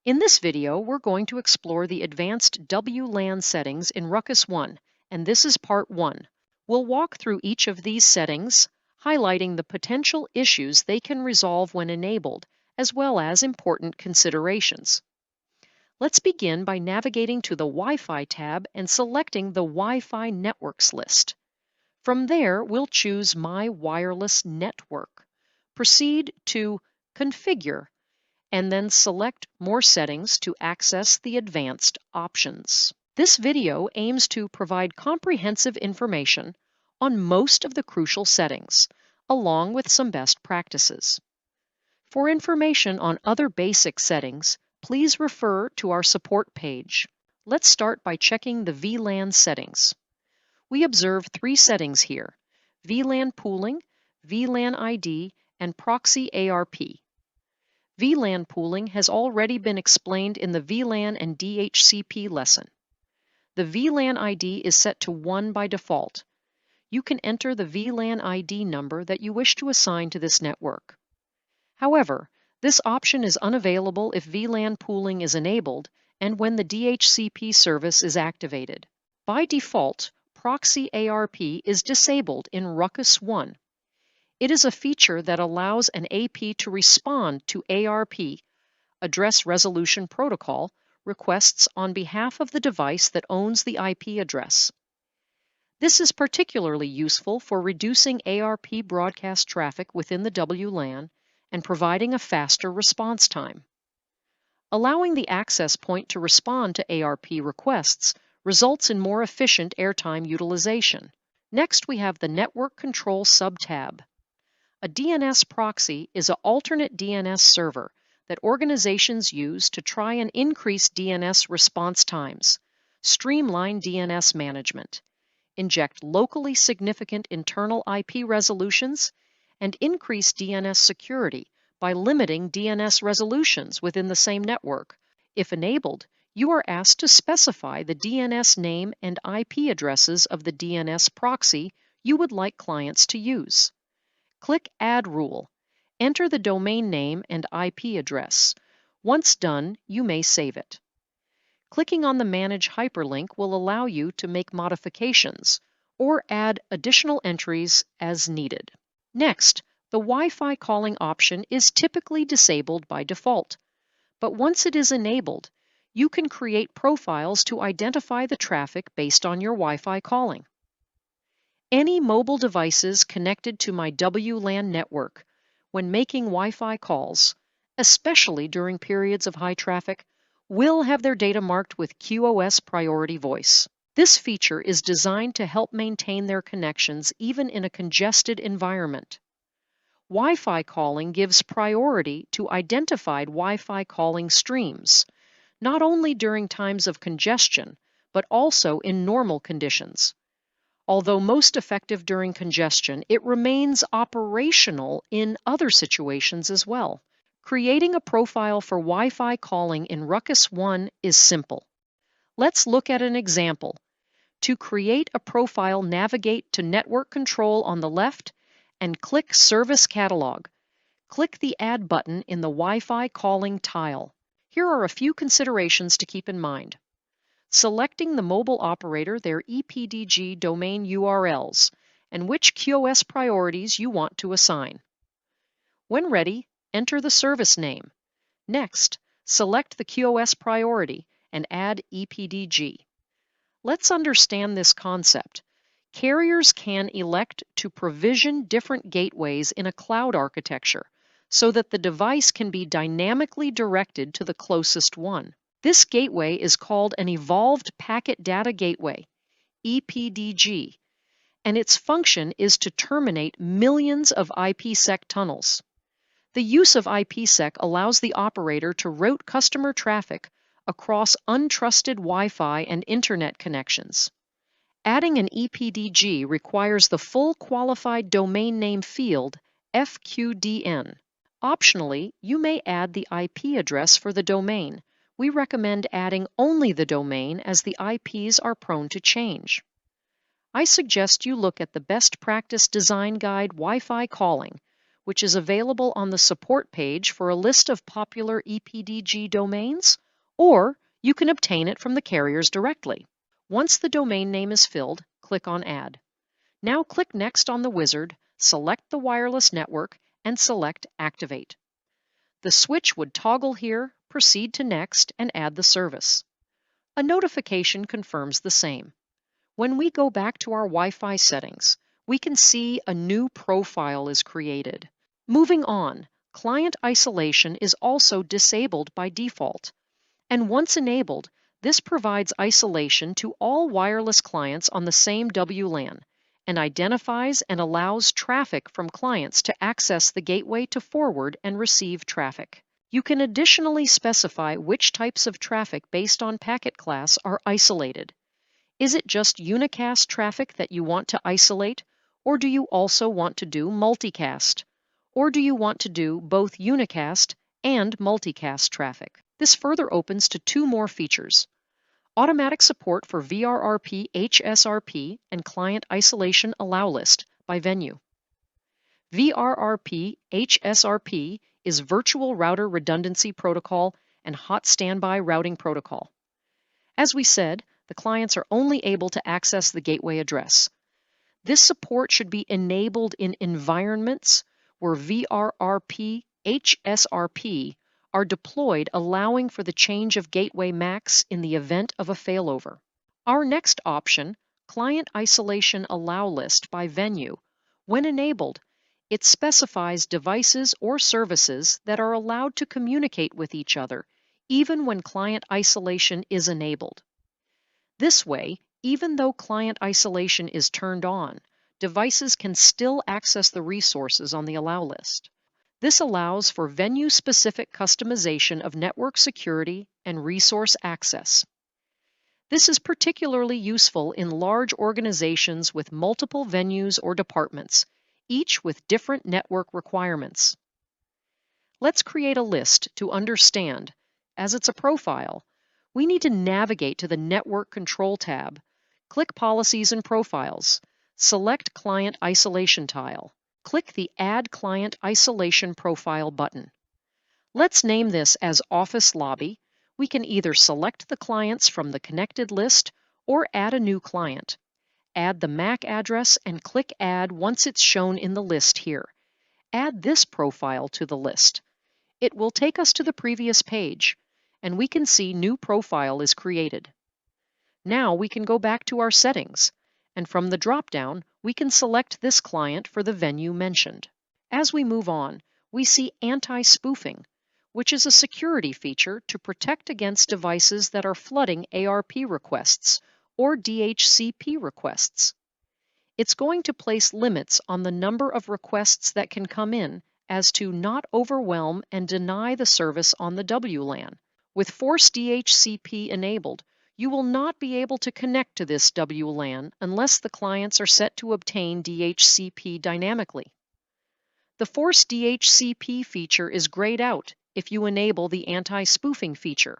In this video, we're going to explore the advanced WLAN settings in Ruckus 1, and this is part 1. We'll walk through each of these settings, highlighting the potential issues they can resolve when enabled, as well as important considerations. Let's begin by navigating to the Wi-Fi tab and selecting the Wi-Fi Networks list. From there, we'll choose My Wireless Network. Proceed to Configure, and then select More Settings to access the advanced options. This video aims to provide comprehensive information on most of the crucial settings, along with some best practices. For information on other basic settings, please refer to our support page. Let's start by checking the VLAN settings. We observe 3 settings here: VLAN pooling, VLAN ID, and proxy ARP. VLAN pooling has already been explained in the VLAN and DHCP lesson. The VLAN ID is set to 1 by default. You can enter the VLAN ID number that you wish to assign to this network. However, this option is unavailable if VLAN pooling is enabled and when the DHCP service is activated. By default, proxy ARP is disabled in Ruckus 1. It is a feature that allows an AP to respond to ARP, Address Resolution Protocol, requests on behalf of the device that owns the IP address. This is particularly useful for reducing ARP broadcast traffic within the WLAN and providing a faster response time. Allowing the access point to respond to ARP requests results in more efficient airtime utilization. Next, we have the Network Control subtab. A DNS proxy is an alternate DNS server that organizations use to try and increase DNS response times, streamline DNS management, inject locally significant internal IP resolutions, and increase DNS security by limiting DNS resolutions within the same network. If enabled, you are asked to specify the DNS name and IP addresses of the DNS proxy you would like clients to use. Click Add Rule. Enter the domain name and IP address. Once done, you may save it. Clicking on the Manage Hyperlink will allow you to make modifications or add additional entries as needed. Next, the Wi-Fi calling option is typically disabled by default, but once it is enabled, you can create profiles to identify the traffic based on your Wi-Fi calling. Any mobile devices connected to my WLAN network when making Wi-Fi calls, especially during periods of high traffic, will have their data marked with QoS Priority Voice. This feature is designed to help maintain their connections even in a congested environment. Wi-Fi calling gives priority to identified Wi-Fi calling streams, not only during times of congestion, but also in normal conditions. Although most effective during congestion, it remains operational in other situations as well. Creating a profile for Wi-Fi calling in Ruckus 1 is simple. Let's look at an example. To create a profile, navigate to Network Control on the left and click Service Catalog. Click the Add button in the Wi-Fi calling tile. Here are a few considerations to keep in mind. Selecting the mobile operator, their EPDG domain URLs, and which QoS priorities you want to assign. When ready, enter the service name. Next, select the QoS priority and add EPDG. Let's understand this concept. Carriers can elect to provision different gateways in a cloud architecture so that the device can be dynamically directed to the closest one. This gateway is called an Evolved Packet Data Gateway, EPDG, and its function is to terminate millions of IPsec tunnels. The use of IPsec allows the operator to route customer traffic across untrusted Wi-Fi and Internet connections. Adding an EPDG requires the full qualified domain name field, FQDN. Optionally, you may add the IP address for the domain. We recommend adding only the domain as the IPs are prone to change. I suggest you look at the Best Practice Design Guide Wi-Fi Calling, which is available on the support page for a list of popular EPDG domains, or you can obtain it from the carriers directly. Once the domain name is filled, click on Add. Now click Next on the wizard, select the wireless network, and select Activate. The switch would toggle here, proceed to Next, and add the service. A notification confirms the same. When we go back to our Wi-Fi settings, we can see a new profile is created. Moving on, client isolation is also disabled by default. And once enabled, this provides isolation to all wireless clients on the same WLAN and identifies and allows traffic from clients to access the gateway to forward and receive traffic. You can additionally specify which types of traffic based on packet class are isolated. Is it just unicast traffic that you want to isolate, or do you also want to do multicast? Or do you want to do both unicast and multicast traffic? This further opens to two more features: automatic support for VRRP HSRP and client isolation allow list by venue. VRRP HSRP is Virtual Router Redundancy Protocol and Hot Standby Routing Protocol. As we said, the clients are only able to access the gateway address. This support should be enabled in environments where VRRP HSRP are deployed, allowing for the change of gateway MACs in the event of a failover. Our next option, Client Isolation Allow List by venue, when enabled, it specifies devices or services that are allowed to communicate with each other, even when client isolation is enabled. This way, even though client isolation is turned on, devices can still access the resources on the allow list. This allows for venue-specific customization of network security and resource access. This is particularly useful in large organizations with multiple venues or departments, each with different network requirements. Let's create a list to understand. As it's a profile, we need to navigate to the Network Control tab, click Policies and Profiles, select Client Isolation tile. Click the Add Client Isolation Profile button. Let's name this as Office Lobby. We can either select the clients from the connected list or add a new client. Add the MAC address and click Add once it's shown in the list here. Add this profile to the list. It will take us to the previous page, and we can see new profile is created. Now we can go back to our settings, and from the drop-down, we can select this client for the venue mentioned. As we move on, we see anti-spoofing, which is a security feature to protect against devices that are flooding ARP requests or DHCP requests. It's going to place limits on the number of requests that can come in as to not overwhelm and deny the service on the WLAN. With Force DHCP enabled, you will not be able to connect to this WLAN unless the clients are set to obtain DHCP dynamically. The Force DHCP feature is grayed out if you enable the anti-spoofing feature.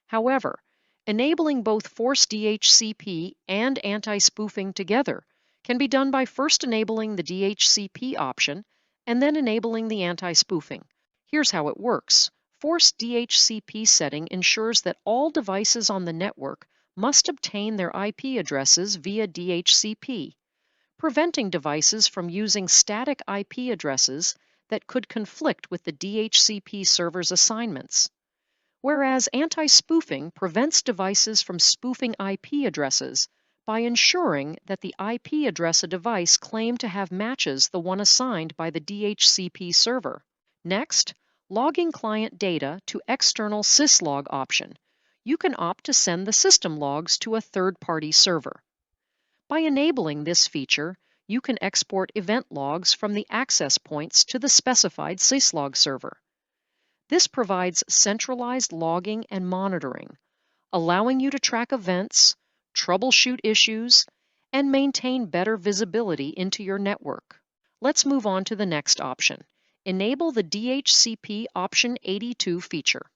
However, enabling both Force DHCP and anti-spoofing together can be done by first enabling the DHCP option and then enabling the anti-spoofing. Here's how it works. Force DHCP setting ensures that all devices on the network must obtain their IP addresses via DHCP, preventing devices from using static IP addresses that could conflict with the DHCP server's assignments. Whereas anti-spoofing prevents devices from spoofing IP addresses by ensuring that the IP address a device claimed to have matches the one assigned by the DHCP server. Next, logging client data to external syslog option. You can opt to send the system logs to a third-party server. By enabling this feature, you can export event logs from the access points to the specified syslog server. This provides centralized logging and monitoring, allowing you to track events, troubleshoot issues, and maintain better visibility into your network. Let's move on to the next option. Enable the DHCP Option 82 feature.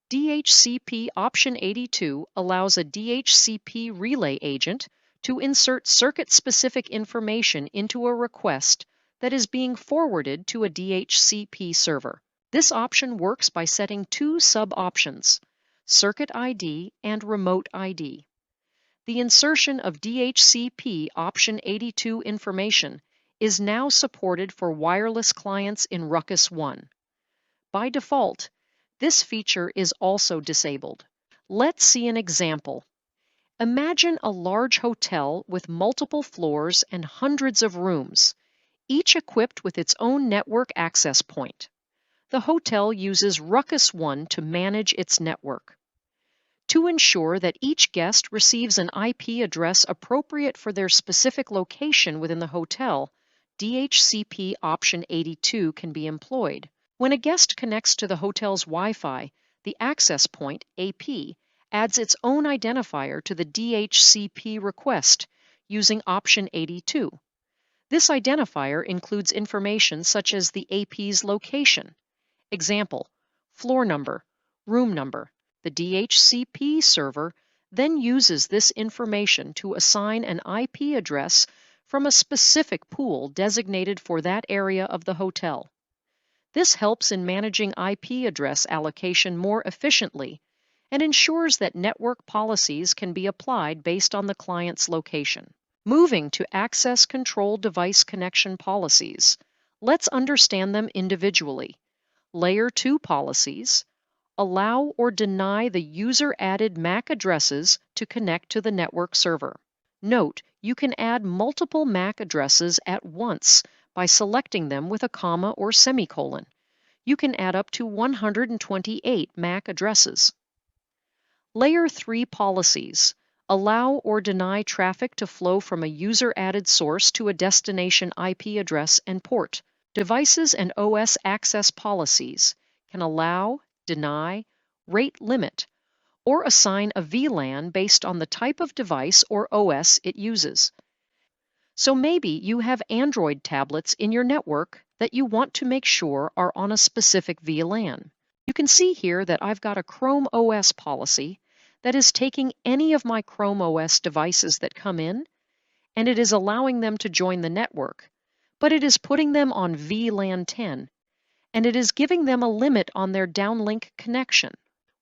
DHCP Option 82 allows a DHCP relay agent to insert circuit-specific information into a request that is being forwarded to a DHCP server. This option works by setting two sub-options, Circuit ID and Remote ID. The insertion of DHCP option 82 information is now supported for wireless clients in Ruckus 1. By default, this feature is also disabled. Let's see an example. Imagine a large hotel with multiple floors and hundreds of rooms, each equipped with its own network access point. The hotel uses Ruckus 1 to manage its network. To ensure that each guest receives an IP address appropriate for their specific location within the hotel, DHCP option 82 can be employed. When a guest connects to the hotel's Wi-Fi, the access point, AP, adds its own identifier to the DHCP request using option 82. This identifier includes information such as the AP's location. Example, floor number, room number. The DHCP server then uses this information to assign an IP address from a specific pool designated for that area of the hotel. This helps in managing IP address allocation more efficiently and ensures that network policies can be applied based on the client's location. Moving to access control device connection policies, let's understand them individually. Layer 2 policies allow or deny the user-added MAC addresses to connect to the network server. Note, you can add multiple MAC addresses at once by selecting them with a comma or semicolon. You can add up to 128 MAC addresses. Layer 3 policies allow or deny traffic to flow from a user-added source to a destination IP address and port. Devices and OS access policies can allow, deny, rate limit, or assign a VLAN based on the type of device or OS it uses. So maybe you have Android tablets in your network that you want to make sure are on a specific VLAN. You can see here that I've got a Chrome OS policy that is taking any of my Chrome OS devices that come in, and it is allowing them to join the network, but it is putting them on VLAN 10, and it is giving them a limit on their downlink connection.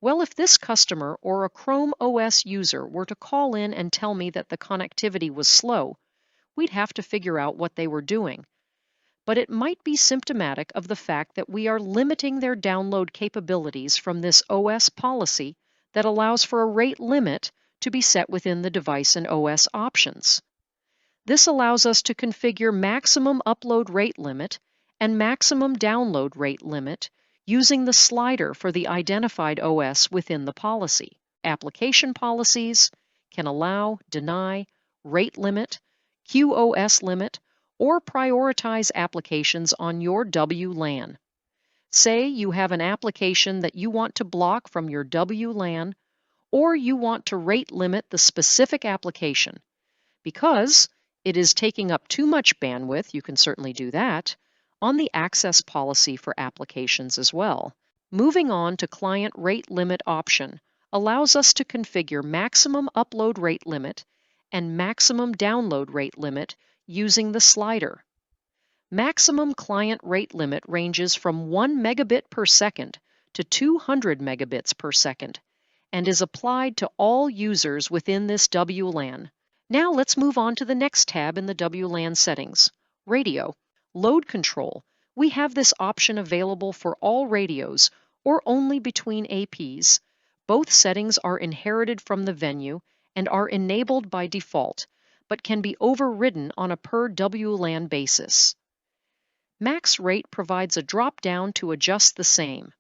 Well, if this customer or a Chrome OS user were to call in and tell me that the connectivity was slow, we'd have to figure out what they were doing. But it might be symptomatic of the fact that we are limiting their download capabilities from this OS policy that allows for a rate limit to be set within the device and OS options. This allows us to configure maximum upload rate limit and maximum download rate limit using the slider for the identified OS within the policy. Application policies can allow, deny, rate limit, QoS limit, or prioritize applications on your WLAN. Say you have an application that you want to block from your WLAN, or you want to rate limit the specific application. Because it is taking up too much bandwidth, you can certainly do that, on the access policy for applications as well. Moving on to client rate limit option allows us to configure maximum upload rate limit and maximum download rate limit using the slider. Maximum client rate limit ranges from 1 megabit per second to 200 megabits per second and is applied to all users within this WLAN. Now let's move on to the next tab in the WLAN settings, Radio. Load control. We have this option available for all radios or only between APs. Both settings are inherited from the venue and are enabled by default, but can be overridden on a per WLAN basis. Max rate provides a drop-down to adjust the same.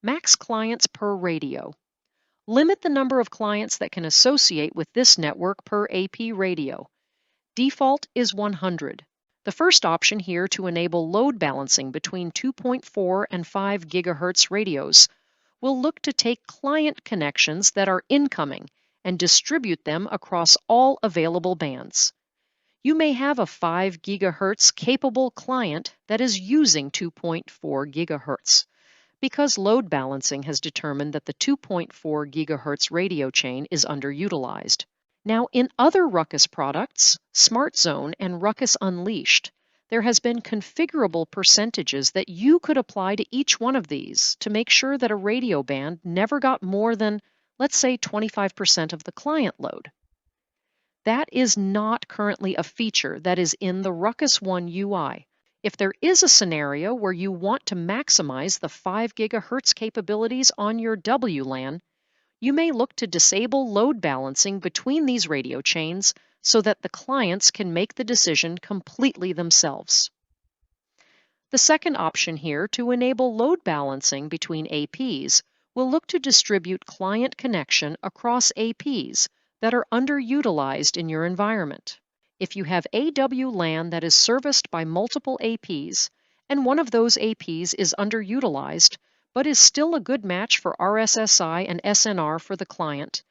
Max clients per radio. Limit the number of clients that can associate with this network per AP radio. Default is 100. The first option here to enable load balancing between 2.4 and 5 GHz radios will look to take client connections that are incoming and distribute them across all available bands. You may have a 5 GHz capable client that is using 2.4 GHz because load balancing has determined that the 2.4 GHz radio chain is underutilized. Now, in other Ruckus products, Smart Zone and Ruckus Unleashed, There has been configurable percentages that you could apply to each one of these to make sure that a radio band never got more than, let's say, 25% of the client load. That is not currently a feature that is in the Ruckus One UI. If there is a scenario where you want to maximize the 5 GHz capabilities on your WLAN, you may look to disable load balancing between these radio chains so that the clients can make the decision completely themselves. The second option here, to enable load balancing between APs, will look to distribute client connection across APs that are underutilized in your environment. If you have a WLAN that is serviced by multiple APs, and one of those APs is underutilized, but is still a good match for RSSI and SNR for the client,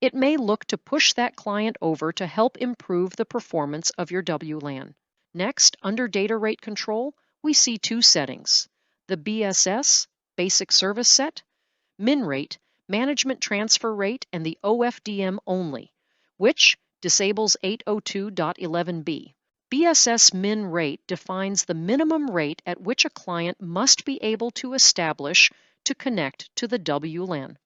it may look to push that client over to help improve the performance of your WLAN. Next, under data rate control, we see two settings: the BSS, basic service set, min rate, management transfer rate, and the OFDM only, which disables 802.11b. BSS min rate defines the minimum rate at which a client must be able to establish to connect to the WLAN.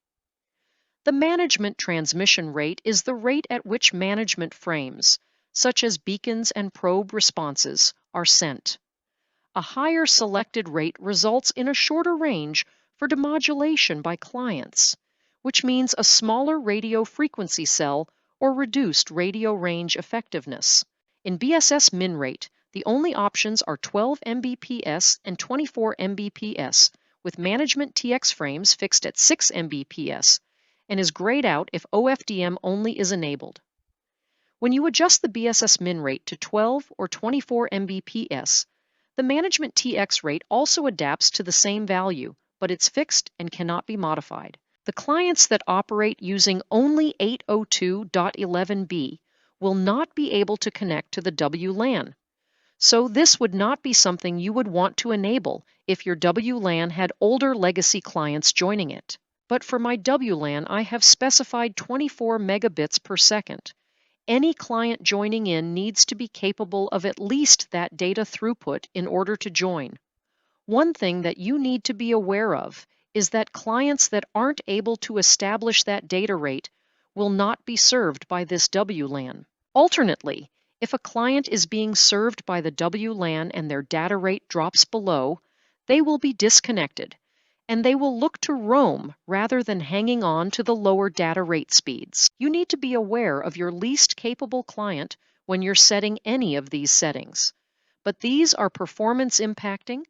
The management transmission rate is the rate at which management frames, such as beacons and probe responses, are sent. A higher selected rate results in a shorter range for demodulation by clients, which means a smaller radio frequency cell or reduced radio range effectiveness. In BSS min rate, the only options are 12 Mbps and 24 Mbps, with management TX frames fixed at 6 Mbps, and is grayed out if OFDM only is enabled. When you adjust the BSS min rate to 12 or 24 Mbps, the management TX rate also adapts to the same value, but it's fixed and cannot be modified. The clients that operate using only 802.11b will not be able to connect to the WLAN. So this would not be something you would want to enable if your WLAN had older legacy clients joining it. But for my WLAN, I have specified 24 megabits per second. Any client joining in needs to be capable of at least that data throughput in order to join. One thing that you need to be aware of is that clients that aren't able to establish that data rate will not be served by this WLAN. Alternately, if a client is being served by the WLAN and their data rate drops below, they will be disconnected, and they will look to roam rather than hanging on to the lower data rate speeds. You need to be aware of your least capable client when you're setting any of these settings. But these are performance impacting.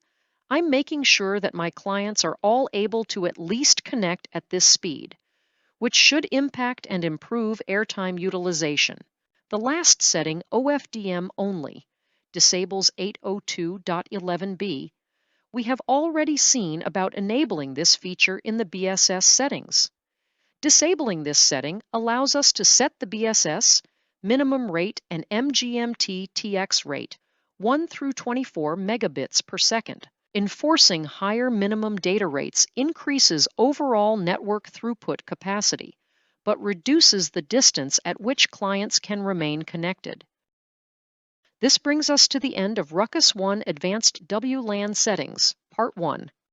I'm making sure that my clients are all able to at least connect at this speed, which should impact and improve airtime utilization. The last setting, OFDM only, disables 802.11b. We have already seen about enabling this feature in the BSS settings. Disabling this setting allows us to set the BSS, minimum rate, and MGMT TX rate 1 through 24 megabits per second. Enforcing higher minimum data rates increases overall network throughput capacity, but reduces the distance at which clients can remain connected. This brings us to the end of Ruckus One Advanced WLAN Settings, Part 1.